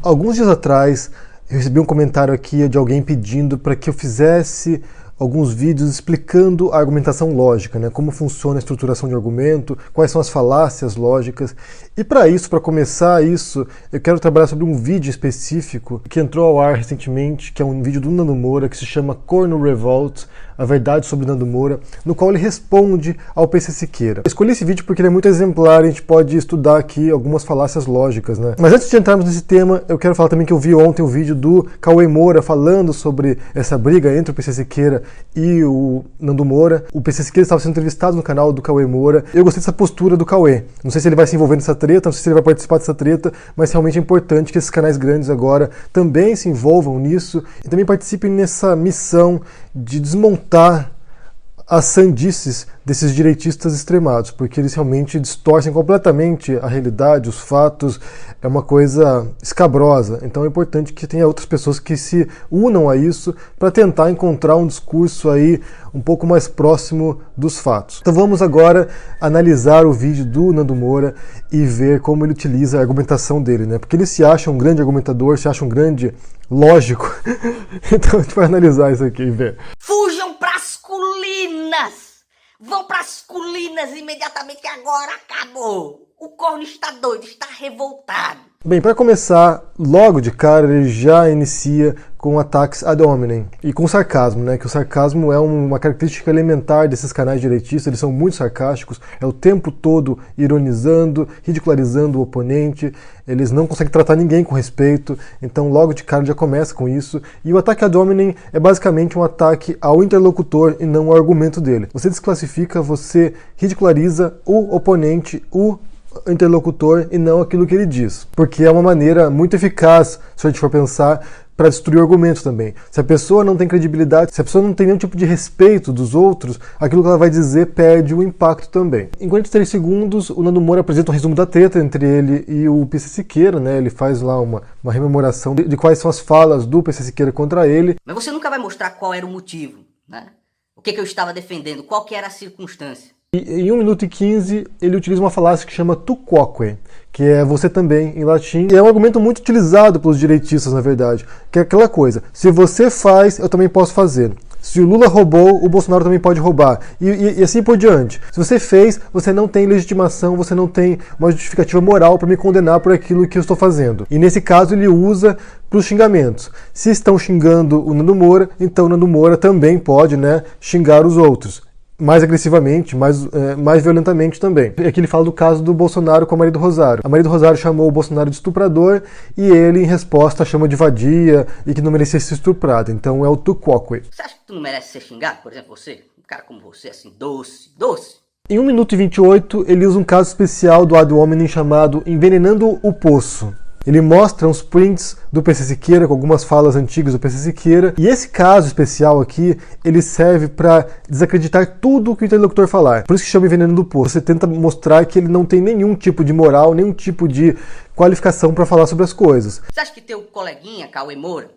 Alguns dias atrás, eu recebi um comentário aqui de alguém pedindo para que eu fizesse alguns vídeos explicando a argumentação lógica, né? Como funciona a estruturação de argumento, quais são as falácias lógicas. E para isso, para começar isso, eu quero trabalhar sobre um vídeo específico que entrou ao ar recentemente, que é um vídeo do Nando Moura, que se chama Corno Revolt, a verdade sobre Nando Moura, no qual ele responde ao PC Siqueira. Eu escolhi esse vídeo porque ele é muito exemplar, a gente pode estudar aqui algumas falácias lógicas, né? Mas antes de entrarmos nesse tema, eu quero falar também que eu vi ontem o vídeo do Cauê Moura falando sobre essa briga entre o PC Siqueira e o Nando Moura. O PC Siqueira estava sendo entrevistado no canal do Cauê Moura. Eu gostei dessa postura do Cauê. Não sei se ele vai se envolver nessa treta, não sei se ele vai participar dessa treta, mas realmente é importante que esses canais grandes agora também se envolvam nisso e também participem nessa missão de desmontar as sandices desses direitistas extremados, porque eles realmente distorcem completamente a realidade, os fatos, é uma coisa escabrosa. Então é importante que tenha outras pessoas que se unam a isso para tentar encontrar um discurso aí um pouco mais próximo dos fatos. Então vamos agora analisar o vídeo do Nando Moura e ver como ele utiliza a argumentação dele, né? Porque ele se acha um grande argumentador, se acha um grande lógico. Então a gente vai analisar isso aqui e ver. Fujam pras colinas! Vão pras colinas imediatamente que agora acabou! O corno está doido, está revoltado. Bem, para começar, logo de cara ele já inicia com ataques ad hominem e com sarcasmo, né? Que o sarcasmo é uma característica elementar desses canais direitistas, eles são muito sarcásticos, é o tempo todo ironizando, ridicularizando o oponente, eles não conseguem tratar ninguém com respeito, então logo de cara já começa com isso. E o ataque ad hominem é basicamente um ataque ao interlocutor e não ao argumento dele. Você desclassifica, você ridiculariza o oponente, o interlocutor e não aquilo que ele diz, porque é uma maneira muito eficaz, se a gente for pensar, para destruir o argumento também. Se a pessoa não tem credibilidade, se a pessoa não tem nenhum tipo de respeito dos outros, aquilo que ela vai dizer perde o impacto também. Em 43 segundos, o Nando Moura apresenta um resumo da treta entre ele e o PC Siqueira, né? Ele faz lá uma rememoração de quais são as falas do PC Siqueira contra ele. Mas você nunca vai mostrar qual era o motivo, né? O que eu estava defendendo, qual que era a circunstância. E em 1 minuto e 15 ele utiliza uma falácia que chama tu quoque, que é você também em latim. E é um argumento muito utilizado pelos direitistas, na verdade, que é aquela coisa, se você faz, eu também posso fazer. Se o Lula roubou, o Bolsonaro também pode roubar. E assim por diante. Se você fez, você não tem legitimação, você não tem uma justificativa moral para me condenar por aquilo que eu estou fazendo. E nesse caso ele usa para os xingamentos. Se estão xingando o Nando Moura, então o Nando Moura também pode, né, xingar os outros. Mais agressivamente, mais violentamente também. Aqui ele fala do caso do Bolsonaro com a Maria do Rosário. A Maria do Rosário chamou o Bolsonaro de estuprador e ele, em resposta, chama de vadia e que não merecia ser estuprado. Então é o tu quoque. Você acha que tu não merece ser xingado, por exemplo, você? Um cara como você, assim, doce. Em 1 minuto e 28, ele usa um caso especial do ad hominem chamado Envenenando o Poço. Ele mostra uns prints do PC Siqueira, com algumas falas antigas do PC Siqueira, e esse caso especial aqui, ele serve para desacreditar tudo o que o interlocutor falar. Por isso que chama Envenenando o Poço. Você tenta mostrar que ele não tem nenhum tipo de moral, nenhum tipo de qualificação para falar sobre as coisas. Você acha que teu coleguinha, Cauê Moura,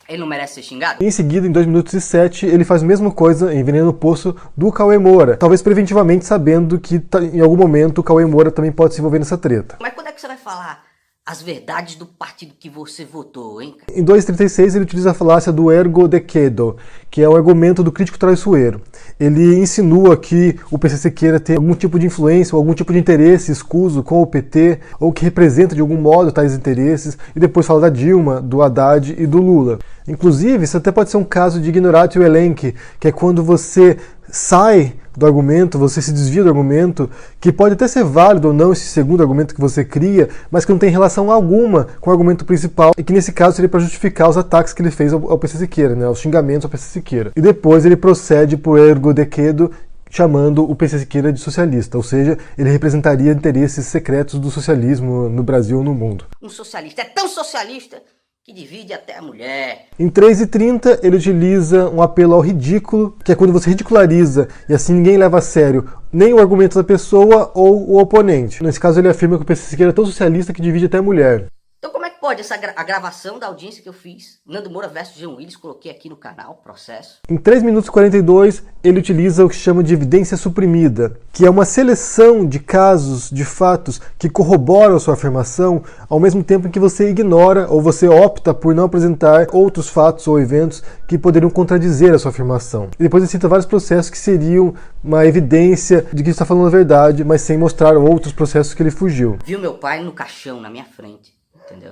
ele não merece ser xingado? Em seguida, em 2 minutos e 7, ele faz a mesma coisa em Envenenando o Poço do Cauê Moura. Talvez preventivamente, sabendo que em algum momento o Cauê Moura também pode se envolver nessa treta. Mas quando é que você vai falar as verdades do partido que você votou, hein? Em 2,36 ele utiliza a falácia do ergo decredo, que é o argumento do crítico traiçoeiro. Ele insinua que o PC Siqueira tem algum tipo de influência ou algum tipo de interesse escuso com o PT, ou que representa de algum modo tais interesses, e depois fala da Dilma, do Haddad e do Lula. Inclusive, isso até pode ser um caso de ignoratio elenchi, que é quando você sai do argumento, você se desvia do argumento, que pode até ser válido ou não esse segundo argumento que você cria, mas que não tem relação alguma com o argumento principal, e que nesse caso seria para justificar os ataques que ele fez ao PC Siqueira, né, os xingamentos ao PC Siqueira. E depois ele procede por ergo decredo, chamando o PC Siqueira de socialista, ou seja, ele representaria interesses secretos do socialismo no Brasil ou no mundo. Um socialista é tão socialista que divide até a mulher. Em 3,30 ele utiliza um apelo ao ridículo, que é quando você ridiculariza e assim ninguém leva a sério nem o argumento da pessoa ou o oponente. Nesse caso ele afirma que o PC Siqueira é tão socialista que divide até a mulher. Então como é que Pode, a gravação da audiência que eu fiz, Nando Moura versus Jean Willis, coloquei aqui no canal, processo. Em 3 minutos e 42, ele utiliza o que chama de evidência suprimida, que é uma seleção de casos, de fatos, que corroboram a sua afirmação, ao mesmo tempo em que você ignora ou você opta por não apresentar outros fatos ou eventos que poderiam contradizer a sua afirmação. E depois ele cita vários processos que seriam uma evidência de que está falando a verdade, mas sem mostrar outros processos que ele fugiu. Viu meu pai no caixão, na minha frente, entendeu?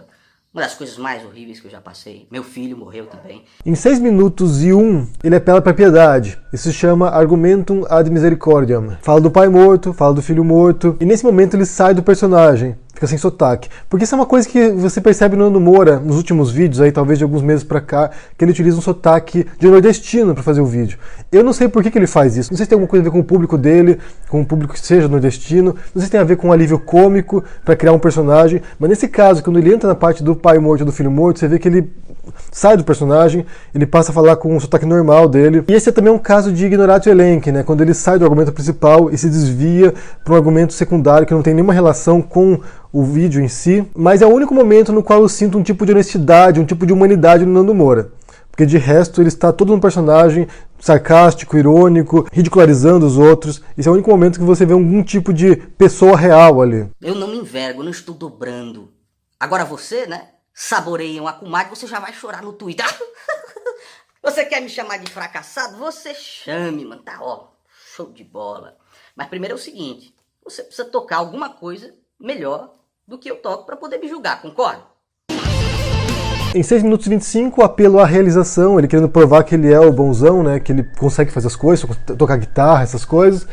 Uma das coisas mais horríveis que eu já passei. Meu filho morreu também. Em 6 minutos e 1, ele apela para a piedade. Isso se chama argumentum ad misericordiam. Fala do pai morto, fala do filho morto. E nesse momento ele sai do personagem. Fica sem sotaque. Porque isso é uma coisa que você percebe no Nando Moura, nos últimos vídeos, aí talvez de alguns meses pra cá, que ele utiliza um sotaque de nordestino pra fazer o vídeo. Eu não sei por que ele faz isso. Não sei se tem alguma coisa a ver com o público dele, com o público que seja nordestino. Não sei se tem a ver com um alívio cômico pra criar um personagem. Mas nesse caso, quando ele entra na parte do pai morto e do filho morto, você vê que ele sai do personagem, ele passa a falar com o sotaque normal dele. E esse é também um caso de ignoratio elenchi, né? Quando ele sai do argumento principal e se desvia para um argumento secundário que não tem nenhuma relação com o vídeo em si, mas é o único momento no qual eu sinto um tipo de honestidade, um tipo de humanidade no Nando Moura. Porque de resto ele está todo no personagem sarcástico, irônico, ridicularizando os outros. Esse é o único momento que você vê algum tipo de pessoa real ali. Eu não me envergo, eu não estou dobrando. Agora você, né? Saboreia um acumado, você já vai chorar no Twitter. Você quer me chamar de fracassado? Você chame, mano. Tá, ó, show de bola. Mas primeiro é o seguinte, você precisa tocar alguma coisa melhor do que eu toco para poder me julgar, concorda? Em 6 minutos e 25, o apelo à realização, ele querendo provar que ele é o bonzão, né, que ele consegue fazer as coisas, tocar guitarra, essas coisas,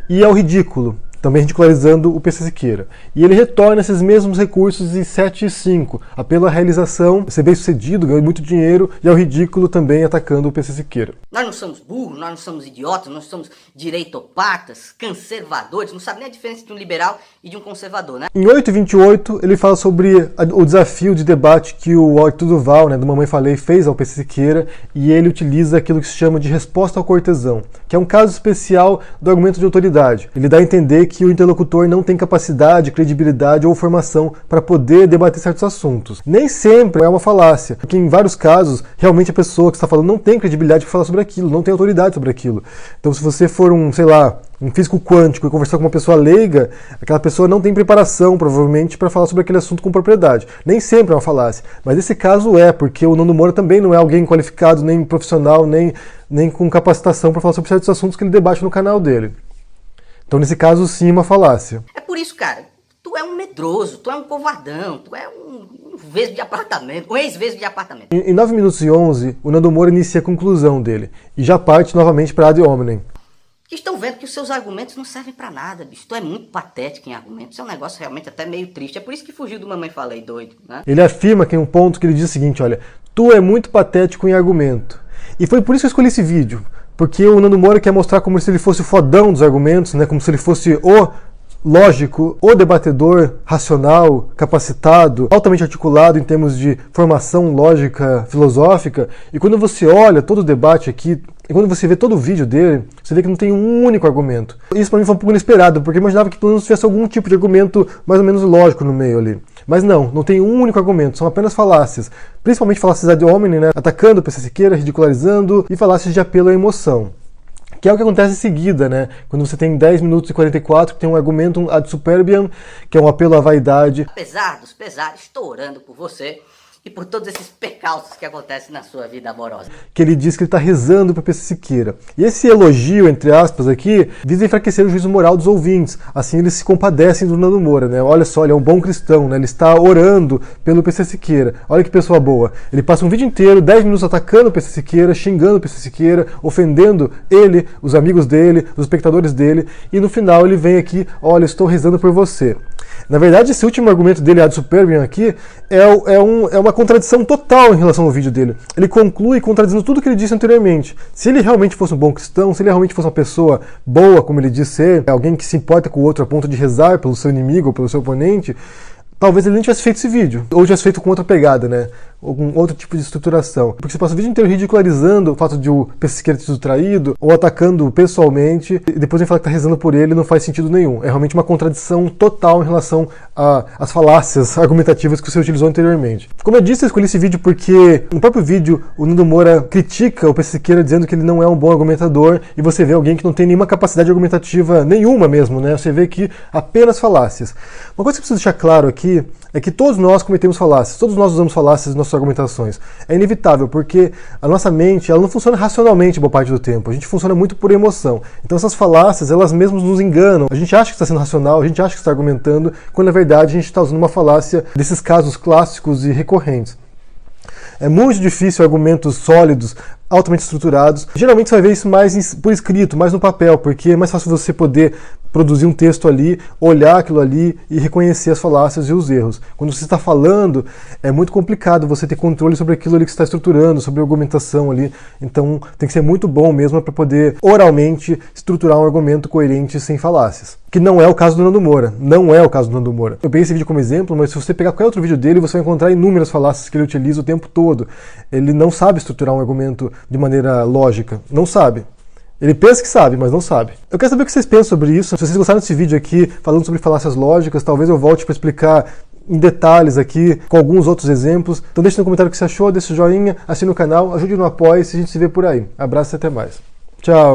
e ao ridículo, também ridicularizando o PC Siqueira. E ele retorna esses mesmos recursos em 7 e 5. Apelo à realização, ser bem sucedido, ganhou muito dinheiro, e ao ridículo também atacando o PC Siqueira. Nós não somos burros, nós não somos idiotas, nós somos direitopatas, conservadores, não sabe nem a diferença de um liberal e de um conservador, né? Em 8 e 28, ele fala sobre o desafio de debate que o Arthur Duval, né, do Mamãe Falei, fez ao PC Siqueira, e ele utiliza aquilo que se chama de resposta ao cortesão, que é um caso especial do argumento de autoridade. Ele dá a entender que o interlocutor não tem capacidade, credibilidade ou formação para poder debater certos assuntos. Nem sempre é uma falácia, porque em vários casos, realmente a pessoa que está falando não tem credibilidade para falar sobre aquilo, não tem autoridade sobre aquilo. Então se você for um físico quântico e conversar com uma pessoa leiga, aquela pessoa não tem preparação, provavelmente, para falar sobre aquele assunto com propriedade. Nem sempre é uma falácia, mas esse caso é, porque o Nando Moura também não é alguém qualificado, nem profissional, nem com capacitação para falar sobre certos assuntos que ele debate no canal dele. Então, nesse caso, sim, uma falácia. É por isso, cara, tu é um medroso, tu é um covardão, tu é um vesgo de apartamento, um ex-vesgo de apartamento. Em 9 minutos e 11, o Nando Moura inicia a conclusão dele, e já parte novamente para ad hominem. Que estão vendo que os seus argumentos não servem pra nada, bicho. Tu é muito patético em argumentos, isso é um negócio realmente até meio triste. É por isso que fugiu do Mamãe Falei, doido, né? Ele afirma que em um ponto que ele diz o seguinte, olha, tu é muito patético em argumento. E foi por isso que eu escolhi esse vídeo. Porque o Nando Moura quer mostrar como se ele fosse o fodão dos argumentos, né? Como se ele fosse o lógico, o debatedor racional, capacitado, altamente articulado em termos de formação lógica filosófica. E quando você olha todo o debate aqui, e quando você vê todo o vídeo dele, você vê que não tem um único argumento. Isso pra mim foi um pouco inesperado, porque eu imaginava que pelo menos tivesse algum tipo de argumento mais ou menos lógico no meio ali. Mas não tem um único argumento, são apenas falácias. Principalmente falácias ad hominem, né? Atacando o PC Siqueira, ridicularizando, e falácias de apelo à emoção. Que é o que acontece em seguida, né? Quando você tem 10 minutos e 44, que tem um argumentum ad superbiam, que é um apelo à vaidade. Apesar dos pesares, estou orando por você e por todos esses percalços que acontecem na sua vida amorosa. Que ele diz que ele está rezando para PC Siqueira. E esse elogio, entre aspas, aqui, visa enfraquecer o juízo moral dos ouvintes. Assim eles se compadecem do Nando Moura, né? Olha só, ele é um bom cristão, né? Ele está orando pelo PC Siqueira. Olha que pessoa boa. Ele passa um vídeo inteiro, 10 minutos atacando o PC Siqueira, xingando o PC Siqueira, ofendendo ele, os amigos dele, os espectadores dele. E no final ele vem aqui, olha, estou rezando por você. Na verdade, esse último argumento dele, ad superbiam aqui, é uma contradição total em relação ao vídeo dele. Ele conclui contradizendo tudo que ele disse anteriormente. Se ele realmente fosse um bom cristão, se ele realmente fosse uma pessoa boa, como ele diz ser, alguém que se importa com o outro a ponto de rezar pelo seu inimigo ou pelo seu oponente, talvez ele nem tivesse feito esse vídeo, ou tivesse feito com outra pegada, né? algum outro tipo de estruturação. Porque você passa o vídeo inteiro ridicularizando o fato de o PC Siqueira ter sido traído, ou atacando pessoalmente, e depois vem falar que está rezando por ele, não faz sentido nenhum. É realmente uma contradição total em relação às falácias argumentativas que você utilizou anteriormente. Como eu disse, eu escolhi esse vídeo porque no próprio vídeo o Nando Moura critica o PC Siqueira dizendo que ele não é um bom argumentador, e você vê alguém que não tem nenhuma capacidade argumentativa nenhuma mesmo, né? Você vê que apenas falácias. Uma coisa que eu preciso deixar claro aqui é que todos nós cometemos falácias, todos nós usamos falácias nas nossas argumentações. É inevitável, porque a nossa mente ela não funciona racionalmente boa parte do tempo, a gente funciona muito por emoção. Então essas falácias, elas mesmas nos enganam. A gente acha que está sendo racional, a gente acha que está argumentando, quando na verdade a gente está usando uma falácia desses casos clássicos e recorrentes. É muito difícil argumentos sólidos, altamente estruturados. Geralmente você vai ver isso mais por escrito, mais no papel, porque é mais fácil você poder produzir um texto ali, olhar aquilo ali e reconhecer as falácias e os erros. Quando você está falando, é muito complicado você ter controle sobre aquilo ali que você está estruturando, sobre a argumentação ali. Então tem que ser muito bom mesmo para poder oralmente estruturar um argumento coerente sem falácias. Que não é o caso do Nando Moura. Não é o caso do Nando Moura. Eu peguei esse vídeo como exemplo, mas se você pegar qualquer outro vídeo dele, você vai encontrar inúmeras falácias que ele utiliza o tempo todo. Ele não sabe estruturar um argumento de maneira lógica. Não sabe. Ele pensa que sabe, mas não sabe. Eu quero saber o que vocês pensam sobre isso. Se vocês gostaram desse vídeo aqui, falando sobre falácias lógicas, talvez eu volte para explicar em detalhes aqui, com alguns outros exemplos. Então deixe no comentário o que você achou, deixe o joinha, assine o canal, ajude no apoio e a gente se vê por aí. Abraço e até mais. Tchau!